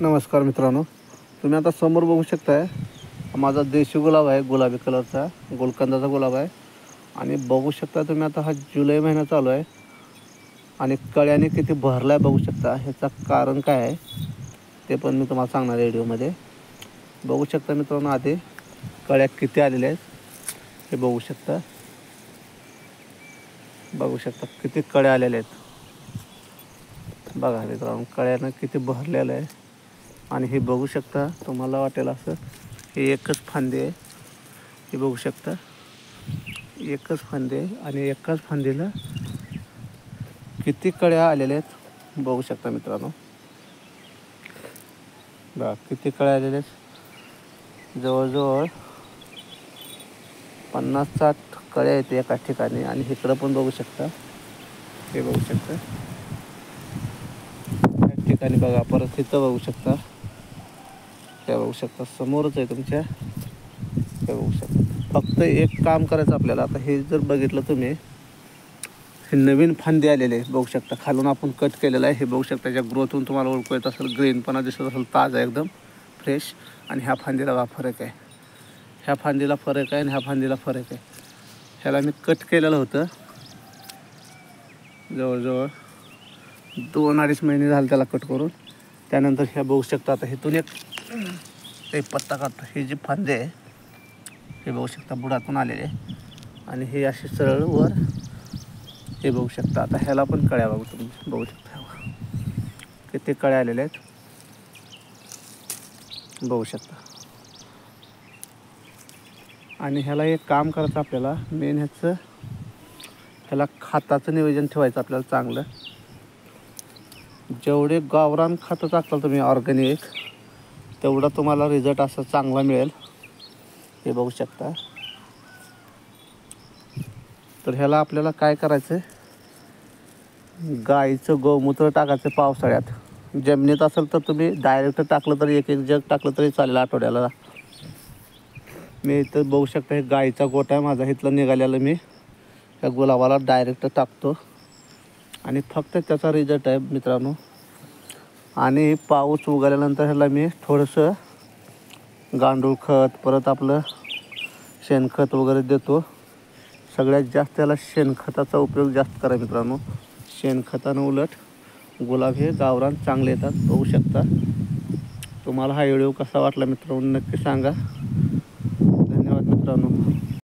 नमस्कार मित्रांनो, तुम्ही आता समोर बघू शकताय माझा देशी गुलाब आहे, गुलाबी कलरचा गुलकंदाचा गुलाब आहे. आणि बघू शकता तुम्ही आता हा जुलै महिना चालू आहे आणि कळ्याने किती भरलाय बघू शकता. ह्याचं कारण काय आहे ते पण मी तुम्हाला सांगणार आहे व्हिडिओमध्ये. बघू शकता मित्रांनो, आधी कळ्या किती आलेल्या आहेत हे बघू शकता. बघू शकता किती कळ्या आलेल्या आहेत. बघा मित्रांनो, कळ्यानं किती भरलेलं आहे. आणि हे बघू शकता, तुम्हाला वाटेल असं हे एकच फांदी आहे. हे बघू शकता एकच फांदी आहे आणि एकाच फांदीला किती कळ्या आलेल्या आहेत बघू शकता मित्रांनो. बघा किती कळ्या आलेल्या आहेत. जवळजवळ 50-60 कळ्या आहेत एका ठिकाणी. आणि इकडं पण बघू शकता, हे बघू शकता या ठिकाणी. बघा परत इथं बघू शकता, हे बघू शकता समोरच आहे तुमच्या. हे बघू शकता. फक्त एक काम करायचं आपल्याला. आता हे जर बघितलं तुम्ही, हे नवीन फांदी आलेले बघू शकता. खालून आपण कट केलेलं आहे. हे बघू शकता, त्याच्या ग्रोथहून तुम्हाला ओळखू येत असेल, ग्रीनपणा दिसत असेल, ताजा एकदम फ्रेश. आणि ह्या फांदीला बघा फरक आहे. ह्या फांदीला फरक आहे आणि ह्या फांदीला फरक आहे. ह्याला मी कट केलेलं होतं, जवळजवळ 2-2.5 महिने झाले त्याला कट करून. त्यानंतर ह्या बघू शकता, आता इथून एक पत्ता काढतो. ही जी फांदी आहे हे बघू शकता बुडातून आलेले आणि हे असे सरळ वर हे बघू शकता. आता ह्याला पण कळ्या बघू तुम्ही बघू शकता, किती कळ्या आलेल्या आहेत बघू शकता. आणि ह्याला एक काम करायचं आपल्याला, मेन ह्याला खताचं नियोजन ठेवायचं आपल्याला चांगलं. जेवढे गावरान खतं टाकताल तुम्ही ऑर्गॅनिक, तेवढा तुम्हाला रिझल्ट असा चांगला मिळेल. हे बघू शकता. तर ह्याला आपल्याला काय करायचं, गाईचं गोमूत्र टाकायचं पावसाळ्यात. जमिनीत असेल तर तुम्ही डायरेक्ट टाकलं तरी, एक जग टाकलं तरी चालेल आठवड्याला. मी इथं बघू शकता, हे गाईचा गोठा आहे माझा, इथलं निघालेलं मी ह्या गुलाबाला डायरेक्ट टाकतो आणि फक्त त्याचा रिझल्ट आहे मित्रांनो. आणि पाऊस उगवल्यानंतर ह्याला मी थोडंसं गांडूळ खत, परत आपलं शेणखत वगैरे देतो. सगळ्यात जास्त त्याला शेणखताचा उपयोग जास्त करा मित्रांनो. शेणखतानं उलट गुलाब हे गावरान चांगले येतात बघू शकता. तुम्हाला हा व्हिडिओ कसा वाटला मित्रांनो नक्की सांगा. धन्यवाद मित्रांनो.